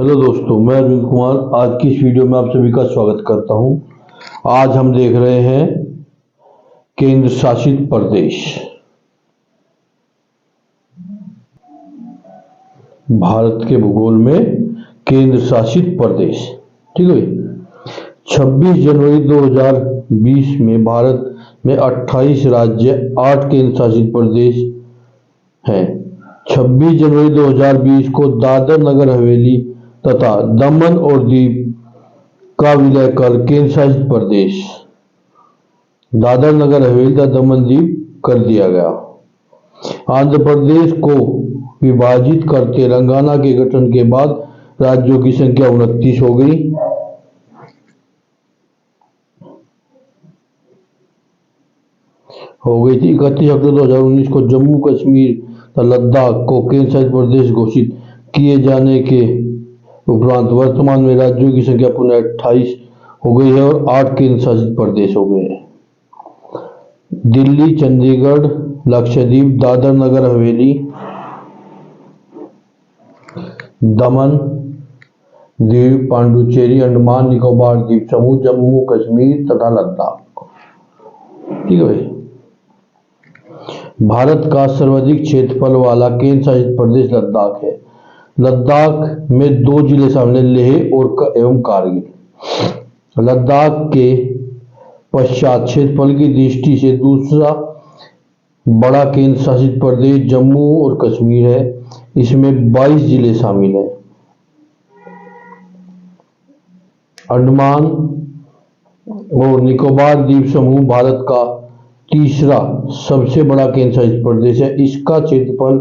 Hello दोस्तों, मैं अरविंद कुमार आज की इस वीडियो में आप सभी का स्वागत करता हूं। आज हम देख रहे हैं केंद्र शासित प्रदेश। भारत के भूगोल में केंद्र शासित प्रदेश, ठीक है। 26 जनवरी 2020 में भारत में 28 राज्य, 8 केंद्र शासित प्रदेश हैं। 26 जनवरी 2020 को दादर नगर हवेली तथा दमन और दीव का विलय कर केंद्र शासित प्रदेश दादर नगर हवेली तथा दमन दीव कर दिया गया। आंध्र प्रदेश को विभाजित कर तेलंगाना के गठन के बाद राज्यों की संख्या 29 हो गई। थी 31 अक्टूबर 2019 को जम्मू कश्मीर तथा लद्दाख को केंद्र शासित प्रदेश घोषित किए जाने के उपरांत वर्तमान में राज्यों की संख्या पुनः 28 हो गई है और 8 केंद्र शासित प्रदेश हो गए हैं। दिल्ली, चंडीगढ़, लक्षद्वीप, दादर नगर हवेली, दमन दीव, पांडुचेरी, अंडमान निकोबार द्वीप समूह, जम्मू कश्मीर तथा लद्दाख, ठीक है भाई। भारत का सर्वाधिक क्षेत्रफल वाला केंद्र शासित प्रदेश लद्दाख है। लद्दाख में 2 जिले शामिल हैं, लेह और एवं कारगिल। लद्दाख के पश्चात क्षेत्रफल की दृष्टि से दूसरा बड़ा केंद्र शासित प्रदेश जम्मू और कश्मीर है। इसमें 22 जिले शामिल हैं। अंडमान और निकोबार द्वीप समूह भारत का तीसरा सबसे बड़ा केंद्र शासित प्रदेश है। इसका क्षेत्रफल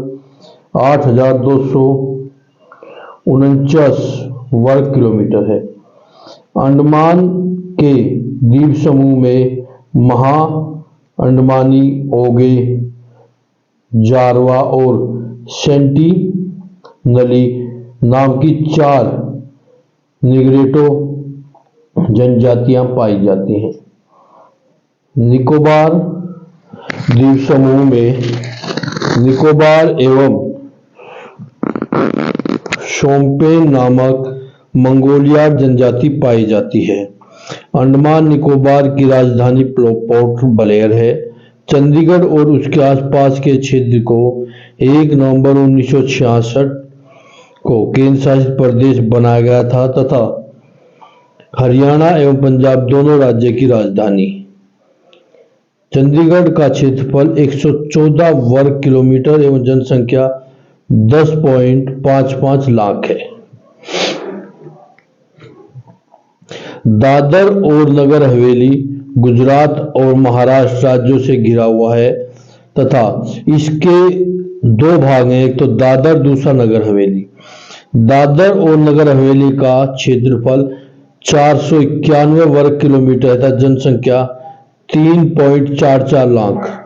8,249 वर्ग किलोमीटर है। अंडमान के द्वीप समूह में महा अंडमानी, ओगे, जारवा और सेंटिनली नाम की 4 निग्रोटो जनजातियां पाई जाती हैं। निकोबार द्वीप समूह में निकोबार एवं शोम्पेन नामक मंगोलियाड जनजाति पाई जाती है। अंडमान निकोबार की राजधानी पोर्ट ब्लेयर है। चंडीगढ़ और उसके आसपास के क्षेत्र को 1 नवंबर 1966 को केंद्र शासित प्रदेश बनाया गया था तथा हरियाणा एवं पंजाब दोनों राज्य की राजधानी। चंडीगढ़ का क्षेत्रफल 114 वर्ग किलोमीटर एवं जनसंख्या 10.55 लाख है। दादर और नगर हवेली गुजरात और महाराष्ट्र राज्यों से घिरा हुआ है तथा इसके 2 भाग हैं, एक तो दादर, दूसरा नगर हवेली। दादर और नगर हवेली का क्षेत्रफल 491 वर्ग किलोमीटर तथा जनसंख्या 3.44 लाख।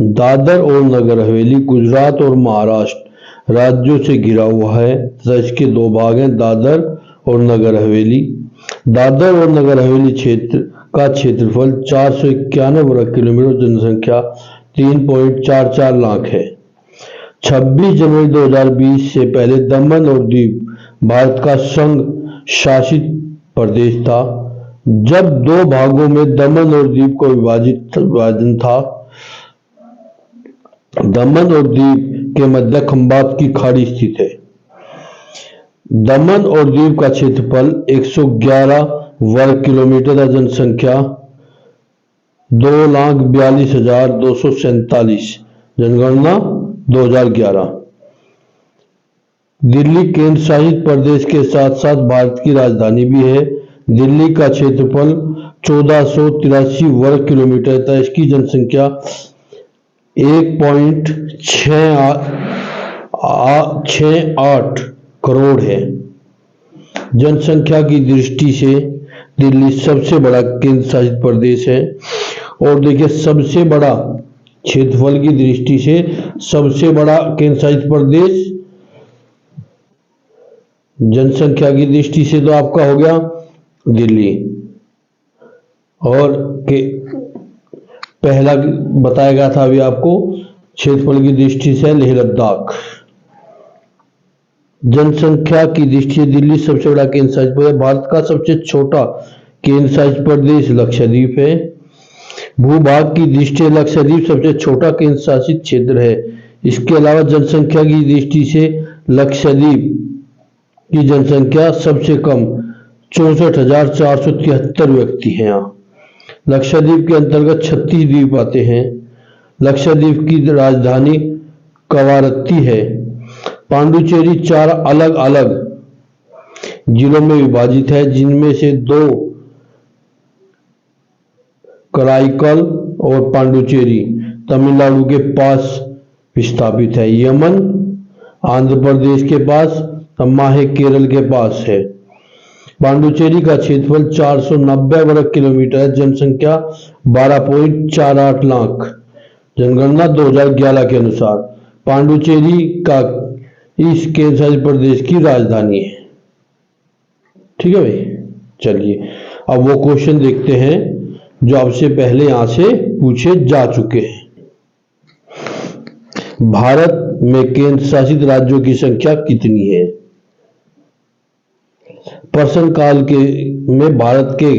दादर और नगर हवेली गुजरात और महाराष्ट्र राज्यों से घिरा हुआ है तथा इसके 2 भाग हैं, दादर और नगर हवेली। दादर और नगर हवेली क्षेत्र का क्षेत्रफल 491 वर्ग किलोमीटर, जनसंख्या 3.44 लाख है। 26 जनवरी 2020 से पहले दमन और दीव भारत का संघ शासित प्रदेश था। जब 2 भागों में दमन और दीव को विभाजन था। दमन और दीव के मध्य खंबात की खाड़ी स्थित है। दमन और दीव का क्षेत्रफल 111 वर्ग किलोमीटर तथा जनसंख्या 2,42,247, जनगणना 2011। दिल्ली केंद्र शासित प्रदेश के साथ साथ भारत की राजधानी भी है। दिल्ली का क्षेत्रफल 1483 वर्ग किलोमीटर तथा इसकी जनसंख्या 1.68 करोड़ है। जनसंख्या की दृष्टि से दिल्ली सबसे बड़ा केंद्र शासित प्रदेश है। और देखिए, सबसे बड़ा क्षेत्रफल की दृष्टि से सबसे बड़ा केंद्र शासित प्रदेश, जनसंख्या की दृष्टि से तो आपका हो गया दिल्ली, और पहला बताया गया था अभी आपको क्षेत्रफल की दृष्टि से लेह लद्दाख। जनसंख्या की दृष्टि से दिल्ली सबसे बड़ा केंद्र शासित प्रदेश, भारत का सबसे छोटा केंद्र शासित प्रदेश लक्षद्वीप है। भूभाग की दृष्टि से लक्षद्वीप सबसे छोटा केंद्र शासित क्षेत्र है। इसके अलावा जनसंख्या की दृष्टि से लक्षद्वीप की जनसंख्या सबसे कम 64,473 व्यक्ति हैं। यहाँ लक्षद्वीप के अंतर्गत 36 द्वीप आते हैं। लक्षद्वीप की राजधानी कवारत्ती है। पांडुचेरी 4 अलग अलग जिलों में विभाजित है, जिनमें से 2 कराईकल और पांडुचेरी तमिलनाडु के पास विस्थापित है। यमन आंध्र प्रदेश के पास, माहे केरल के पास है। पांडुचेरी का क्षेत्रफल 490 वर्ग किलोमीटर है। जनसंख्या 12.48 लाख। जनगणना 2011 के अनुसार पांडुचेरी का इस केंद्र शासित प्रदेश की राजधानी है। ठीक है भाई, चलिए अब वो क्वेश्चन देखते हैं जो आपसे पहले यहां से पूछे जा चुके हैं। भारत में केंद्र शासित राज्यों की संख्या कितनी है? प्रश्न काल के में भारत के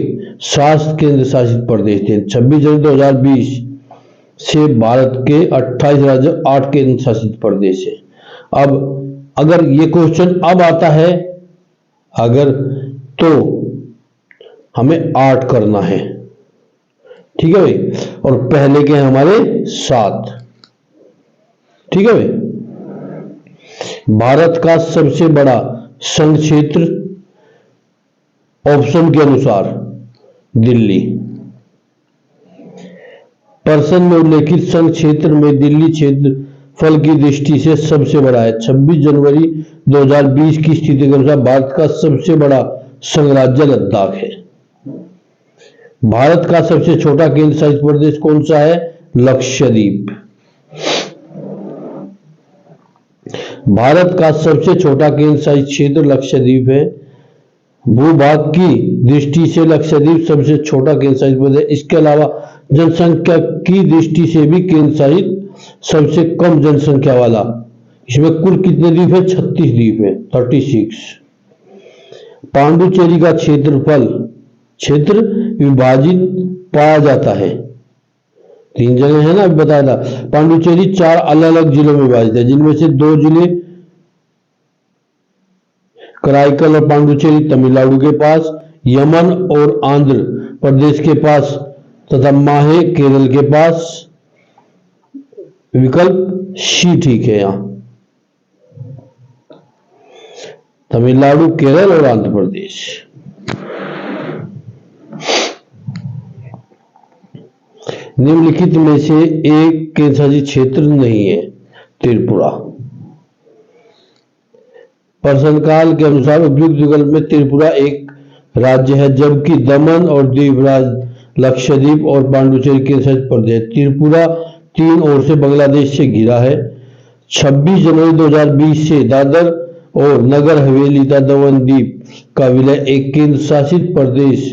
7 केंद्र शासित प्रदेश थे। 26 जनवरी 2020 से भारत के 28 राज्य 8 केंद्र शासित प्रदेश है। अब अगर ये क्वेश्चन अब आता है अगर, तो हमें 8 करना है। ठीक है भाई, और पहले के हैं हमारे 7। ठीक है भाई, भारत का सबसे बड़ा संघ क्षेत्र ऑप्शन के अनुसार दिल्ली। प्रश्न में उल्लेखित संघ क्षेत्र में दिल्ली क्षेत्रफल की दृष्टि से सबसे बड़ा है। 26 जनवरी 2020 की स्थिति के अनुसार भारत का सबसे बड़ा संघ राज्य लद्दाख है। भारत का सबसे छोटा केंद्र शासित प्रदेश कौन सा है? लक्षद्वीप। भारत का सबसे छोटा केंद्र शासित क्षेत्र लक्षद्वीप है। भूभाग की दृष्टि से लक्षद्वीप सबसे छोटा केंद्र शासित प्रदेश है। इसके अलावा जनसंख्या की दृष्टि से भी केंद्र शासित सबसे कम जनसंख्या वाला। इसमें कुल कितने द्वीप है? 36 द्वीप है, 36। पांडुचेरी का क्षेत्र विभाजित पाया जाता है। 3 जगह है ना, अभी बताया था। पांडुचेरी 4 अलग अलग जिलों में विभाजित है, जिनमें से 2 जिले कराईकल और पांडुचेरी तमिलनाडु के पास, यमन और आंध्र प्रदेश के पास तथा माहे केरल के पास। विकल्प सी ठीक है। यहां तमिलनाडु, केरल और आंध्र प्रदेश। निम्नलिखित में से एक केंद्र शासित क्षेत्र नहीं है। त्रिपुरा। प्रश्नकाल के अनुसार उपयुक्त विकल्प में त्रिपुरा एक राज्य है, जबकि दमन और दीव लक्षद्वीप और पांडुचेरी केंद्र शासित प्रदेश। त्रिपुरा 3 ओर से बांग्लादेश से घिरा है। 26 जनवरी 2020 से दादर और नगर हवेली तथा दमन द्वीप का विलय एक केंद्र शासित प्रदेश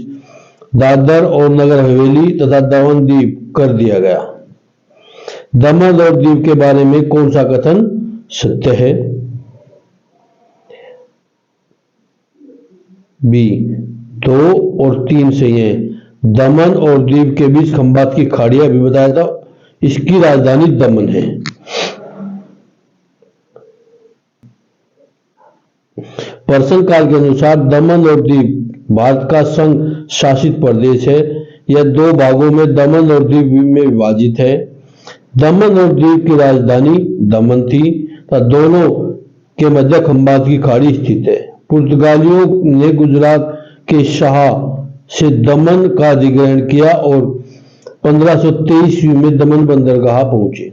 दादर और नगर हवेली तथा दमन द्वीप कर दिया गया। दमन और दीव के बारे में कौन सा कथन सत्य है? बी 2 और 3 सही है। दमन और दीव के बीच खंबात की खाड़ी अभी बताया था, इसकी राजधानी दमन है। प्रश्न काल के अनुसार दमन और दीव भारत का संघ शासित प्रदेश है। यह 2 भागों में दमन और दीव में विभाजित है। दमन और दीव की राजधानी दमन थी तथा दोनों के मध्य खंबात की खाड़ी स्थित है। पुर्तगालियों ने गुजरात के शाह से दमन का अधिग्रहण किया और 1523 ईस्वी में दमन बंदरगाह पहुंचे।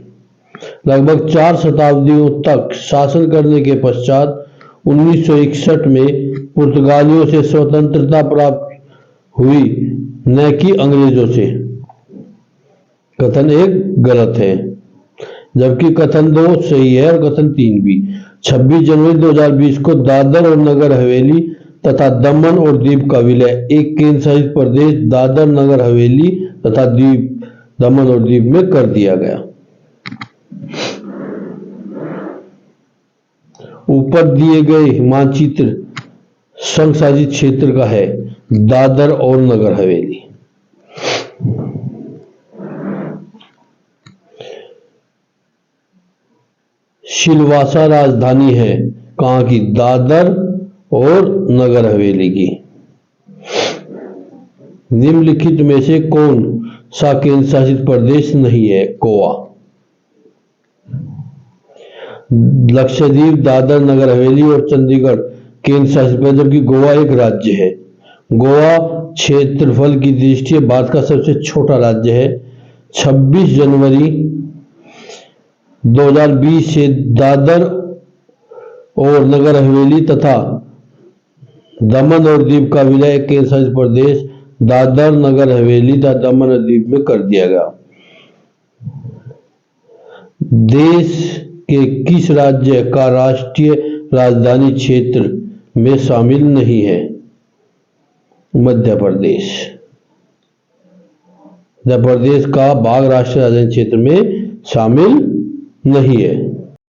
लगभग 4 शताब्दियों तक शासन करने के पश्चात 1961 में पुर्तगालियों से स्वतंत्रता प्राप्त हुई, न कि अंग्रेजों से। कथन 1 गलत है, जबकि कथन 2 सही है और कथन 3 भी। 26 जनवरी 2020 को दादर और नगर हवेली तथा दमन और दीव का विलय एक केंद्र शासित प्रदेश दादर नगर हवेली तथा दीव दमन और दीव में कर दिया गया। ऊपर दिए गए मानचित्र संघ शासित क्षेत्र का है? दादर और नगर हवेली। सिलवासा राजधानी है कहाँ की? दादर और नगर हवेली की। निम्नलिखित में से कौन सा केंद्र शासित प्रदेश नहीं है? गोवा। लक्षद्वीप, दादर, नगर हवेली और चंडीगढ़ केंद्र शासित प्रदेश, जबकि गोवा एक राज्य है। गोवा क्षेत्रफल की दृष्टि से भारत का सबसे छोटा राज्य है। 26 जनवरी 2020 से दादर और नगर हवेली तथा दमन और दीव का विलय केंद्र शासित प्रदेश दादर, नगर हवेली तथा दमन और दीव में कर दिया गया। देश के किस राज्य का राष्ट्रीय राजधानी क्षेत्र में शामिल नहीं है? मध्य प्रदेश। मध्य प्रदेश का भाग राष्ट्रीय राजधानी क्षेत्र में शामिल नहीं है।